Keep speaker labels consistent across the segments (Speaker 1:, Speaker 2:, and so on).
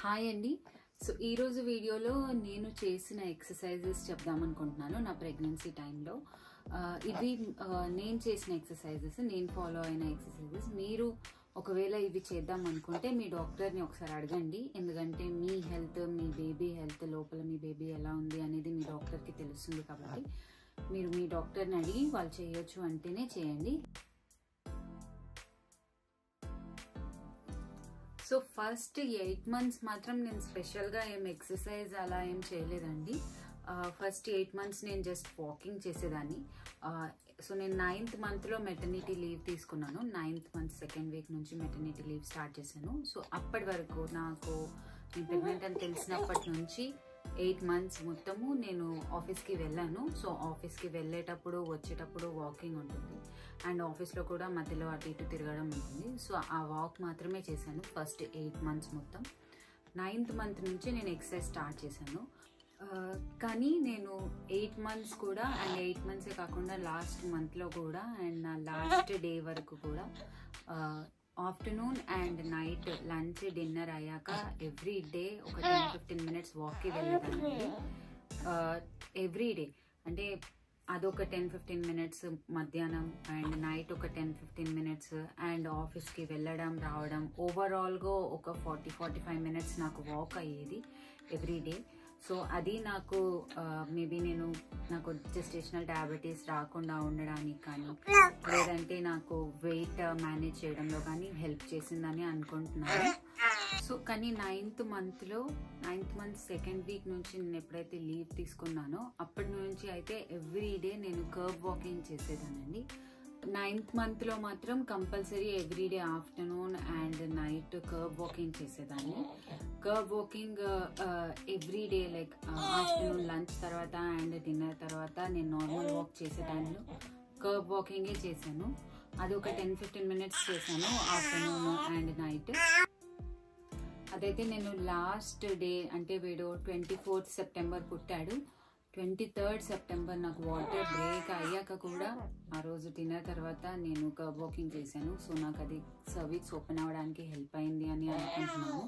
Speaker 1: Hi అండి. So ఈరోజు వీడియోలో నేను చేసిన ఎక్సర్సైజెస్ చెప్దామనుకుంటున్నాను నా ప్రెగ్నెన్సీ టైంలో. ఇవి నేను చేసిన ఎక్సర్సైజెస్, నేను ఫాలో అయిన ఎక్సర్సైజెస్. మీరు ఒకవేళ ఇవి చేద్దాం అనుకుంటే మీ డాక్టర్ని ఒకసారి అడగండి. ఎందుకంటే మీ హెల్త్, మీ బేబీ హెల్త్, లోపల మీ బేబీ ఎలా ఉంది అనేది మీ డాక్టర్కి తెలుస్తుంది. కాబట్టి మీరు మీ డాక్టర్ని అడిగి వాళ్ళు చేయొచ్చు అంటేనే చేయండి. సో ఫస్ట్ 8 months మాత్రం నేను స్పెషల్గా ఏం ఎక్సర్సైజ్ అలా ఏం చేయలేదండి. ఫస్ట్ 8 months నేను జస్ట్ వాకింగ్ చేసేదాన్ని. సో నేను 9th monthలో మెటర్నిటీ లీవ్ తీసుకున్నాను. 9th month 2nd week నుంచి మెటర్నిటీ లీవ్ స్టార్ట్ చేశాను. సో అప్పటి వరకు నాకు నేను ప్రెగ్నెంట్ అని తెలిసినప్పటి నుంచి 8 months మొత్తము నేను ఆఫీస్కి వెళ్ళాను. సో ఆఫీస్కి వెళ్ళేటప్పుడు వచ్చేటప్పుడు వాకింగ్ ఉంటుంది, అండ్ ఆఫీస్లో కూడా మధ్యలో అటు ఇటు తిరగడం ఉంటుంది. సో ఆ వాక్ మాత్రమే చేశాను ఫస్ట్ 8 months మొత్తం. 9th month నుంచి నేను ఎక్సర్సైజ్ స్టార్ట్ చేశాను. కానీ నేను 8 months కూడా, అండ్ 8 months కాకుండా లాస్ట్ మంత్లో కూడా, అండ్ నా లాస్ట్ డే వరకు కూడా afternoon and night lunch dinner అయ్యాక ఎవ్రీ డే ఒక 10-15 minutes వాక్కి వెళ్ళేదాన్ని. ఎవ్రీ డే అంటే అదొక 10-15 minutes మధ్యాహ్నం, అండ్ నైట్ ఒక 10-15 minutes, అండ్ ఆఫీస్కి వెళ్ళడం రావడం ఓవరాల్గా ఒక 40-45 minutes నాకు వాక్ అయ్యేది ఎవ్రీ డే. సో అది నాకు మేబీ నాకు జెస్టేషనల్ డయాబెటీస్ రాకుండా ఉండడానికి కానీ, లేదంటే నాకు వెయిట్ మేనేజ్ చేయడంలో కానీ హెల్ప్ చేసిందని అనుకుంటున్నాను. సో కానీ 9th month 2nd week నుంచి నేను ఎప్పుడైతే లీవ్ తీసుకున్నానో అప్పటి నుంచి అయితే ఎవ్రీ డే నేను కర్బ్ వాకింగ్ చేసేదానండి. 9th monthలో మాత్రం compulsory every day afternoon and night curb walking చేసేదాన్ని. Curb walking every day like afternoon lunch తర్వాత అండ్ డిన్నర్ తర్వాత నేను నార్మల్ వాక్ చేసేదాన్ని కర్బ్ వాకింగే చేశాను. అది ఒక 10-15 minutes చేశాను ఆఫ్టర్నూన్ అండ్ నైట్. అదైతే నేను లాస్ట్ డే అంటే వీడు 24th September పుట్టాడు. 23rd September నాకు వాటర్ బ్రేక్ అయ్యాక కూడా ఆ రోజు డిన్నర్ తర్వాత నేను కర్బ్ వాకింగ్ చేశాను. సో నాకు అది సర్వీక్స్ ఓపెన్ అవ్వడానికి హెల్ప్ అయింది అని అనుకుంటున్నాను.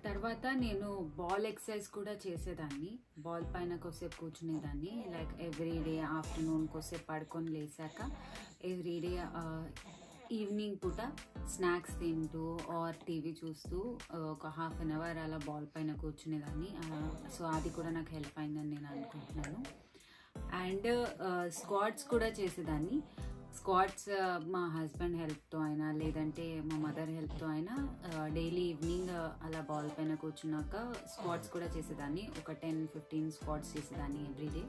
Speaker 1: తర్వాత నేను బాల్ ఎక్సర్సైజ్ కూడా చేసేదాన్ని. బాల్ పైన కొద్దిసేపు కూర్చునేదాన్ని. లైక్ ఎవ్రీ డే ఆఫ్టర్నూన్ కొద్దిసేపు పడుకొని లేసాక ఎవ్రీ డే ఈవినింగ్ పూట స్నాక్స్ తింటూ ఆర్ టీవీ చూస్తూ ఒక 1/2 hour అలా బాల్ పైన కూర్చునేదాన్ని. సో అది కూడా నాకు హెల్ప్ అయిందని నేను అనుకుంటున్నాను. అండ్ స్క్వాట్స్ కూడా చేసేదాన్ని. స్క్వాట్స్ మా హస్బెండ్ హెల్ప్తో అయినా, లేదంటే మా మదర్ హెల్ప్తో అయినా డైలీ ఈవినింగ్ అలా బాల్ పైన కూర్చున్నాక స్క్వాట్స్ కూడా చేసేదాన్ని. ఒక 10-15 స్క్వాట్స్ చేసేదాన్ని ఎవ్రీడే.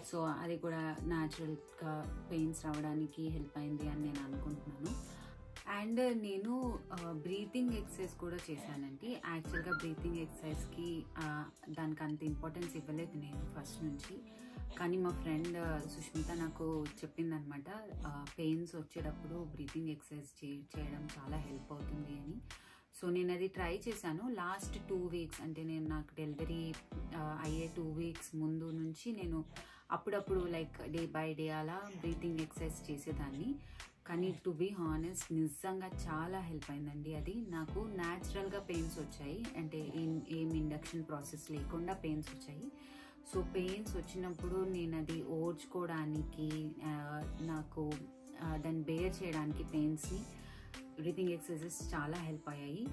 Speaker 1: సో అది కూడా న్యాచురల్గా పెయిన్స్ రావడానికి హెల్ప్ అయింది అని నేను అనుకుంటున్నాను. అండ్ నేను బ్రీతింగ్ ఎక్సర్సైజ్ కూడా చేశానండి. యాక్చువల్గా బ్రీతింగ్ ఎక్సర్సైజ్కి దానికి అంత ఇంపార్టెన్స్ ఇవ్వలేదు నేను ఫస్ట్ నుంచి. కానీ మా ఫ్రెండ్ సుష్మిత నాకు చెప్పిందనమాట, పెయిన్స్ వచ్చేటప్పుడు బ్రీతింగ్ ఎక్సర్సైజ్ చేయడం చాలా హెల్ప్ అవుతుంది అని. సో నేను అది ట్రై చేశాను. లాస్ట్ 2 weeks అంటే నేను నాకు డెలివరీ అయ్యే 2 weeks ముందు నుంచి నేను అప్పుడప్పుడు లైక్ డే బై డే అలా బ్రీతింగ్ ఎక్సర్సైజ్ చేసేదాన్ని. కానీ టు బీ హానెస్ట్ నిజంగా చాలా హెల్ప్ అయిందండి. అది నాకు న్యాచురల్గా పెయిన్స్ వచ్చాయి, అంటే ఏం ఇండక్షన్ ప్రాసెస్ లేకుండా పెయిన్స్ వచ్చాయి. సో పెయిన్స్ వచ్చినప్పుడు నేను అది ఓర్చుకోవడానికి, నాకు దాన్ని బేర్ చేయడానికి పెయిన్స్ని బ్రీతింగ్ ఎక్సర్సైజెస్ చాలా హెల్ప్ అయ్యాయి.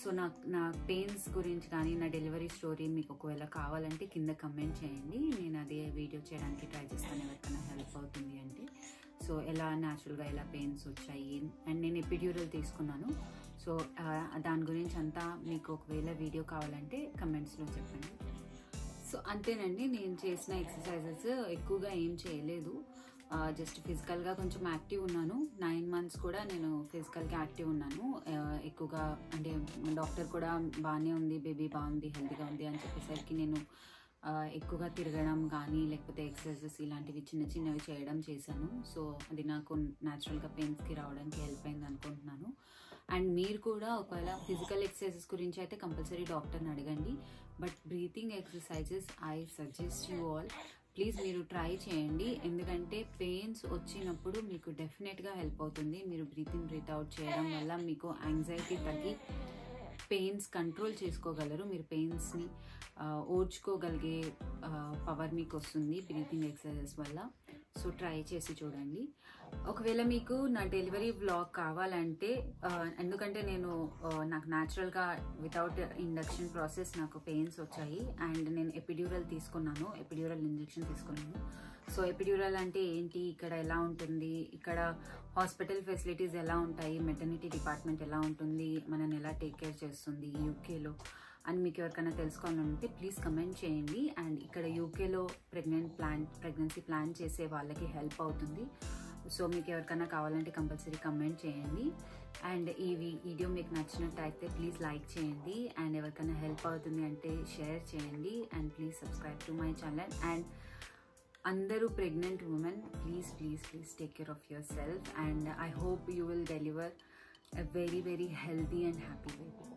Speaker 1: సో నా పెయిన్స్ గురించి కానీ నా డెలివరీ స్టోరీ మీకు ఒకవేళ కావాలంటే కింద కమెంట్ చేయండి. నేను అదే వీడియో చేయడానికి ట్రై చేస్తాను ఎవరికైనా హెల్ప్ అవుతుంది అంటే. సో ఎలా న్యాచురల్గా ఎలా పెయిన్స్ వచ్చాయి, అండ్ నేను ఎపిడ్యూరల్ తీసుకున్నాను. సో దాని గురించి అంతా మీకు ఒకవేళ వీడియో కావాలంటే కమెంట్స్లో చెప్పండి. సో అంతేనండి, నేను చేసిన ఎక్సర్సైజెస్ ఎక్కువగా ఏం చేయలేదు. జస్ట్ ఫిజికల్గా కొంచెం యాక్టివ్ ఉన్నాను. 9 months కూడా నేను ఫిజికల్గా యాక్టివ్ ఉన్నాను. ఎక్కువగా అంటే డాక్టర్ కూడా బాగానే ఉంది, బేబీ బాగుంది, హెల్తీగా ఉంది అని చెప్పేసరికి నేను ఎక్కువగా తిరగడం కానీ, లేకపోతే ఎక్సర్సైజెస్ ఇలాంటివి చిన్నవి చేయడం చేశాను. సో అది నాకు న్యాచురల్గా పెయిన్స్కి రావడానికి హెల్ప్ అయింది అనుకుంటున్నాను. అండ్ మీరు కూడా ఒకవేళ ఫిజికల్ ఎక్సర్సైజెస్ గురించి అయితే కంపల్సరీ డాక్టర్ని అడగండి. But breathing exercises I suggest you all, please మీరు ట్రై చేయండి. ఎందుకంటే పెయిన్స్ వచ్చినప్పుడు మీకు డెఫినెట్గా హెల్ప్ అవుతుంది. మీరు బ్రీత్ ఇన్ బ్రీత్ అవుట్ చేయడం వల్ల మీకు యాంగ్జైటీ తగ్గి పెయిన్స్ కంట్రోల్ చేసుకోగలరు. మీరు పెయిన్స్ని ఓర్చుకోగలిగే పవర్ మీకు వస్తుంది బ్రీతింగ్ ఎక్సర్సైజెస్ వల్ల. సో ట్రై చేసి చూడండి. ఒకవేళ మీకు నా డెలివరీ వ్లాగ్ కావాలంటే, ఎందుకంటే నాకు న్యాచురల్గా వితౌట్ ఇండక్షన్ ప్రాసెస్ నాకు పెయిన్స్ వచ్చాయి అండ్ నేను ఎపిడ్యూరల్ ఇంజెక్షన్ తీసుకున్నాను. సో ఎపిడ్యూరల్ అంటే ఏంటి, ఇక్కడ ఎలా ఉంటుంది, ఇక్కడ హాస్పిటల్ ఫెసిలిటీస్ ఎలా ఉంటాయి, మెటర్నిటీ డిపార్ట్మెంట్ ఎలా ఉంటుంది, మనని ఎలా టేక్ కేర్ చేస్తుంది యూకేలో అని మీకు ఎవరికైనా తెలుసుకోవాలంటే ప్లీజ్ కమెంట్ చేయండి. అండ్ ఇక్కడ యూకేలో ప్రెగ్నెన్సీ ప్లాన్ చేసే వాళ్ళకి హెల్ప్ అవుతుంది. సో మీకు ఎవరికైనా కావాలంటే కంపల్సరీ కమెంట్ చేయండి. అండ్ ఈ వీడియో మీకు నచ్చినట్టయితే ప్లీజ్ లైక్ చేయండి. అండ్ ఎవరికైనా హెల్ప్ అవుతుంది అంటే షేర్ చేయండి. And please subscribe to my channel. And అందరూ pregnant women please take care of yourself. And I hope you will deliver a very healthy and happy baby.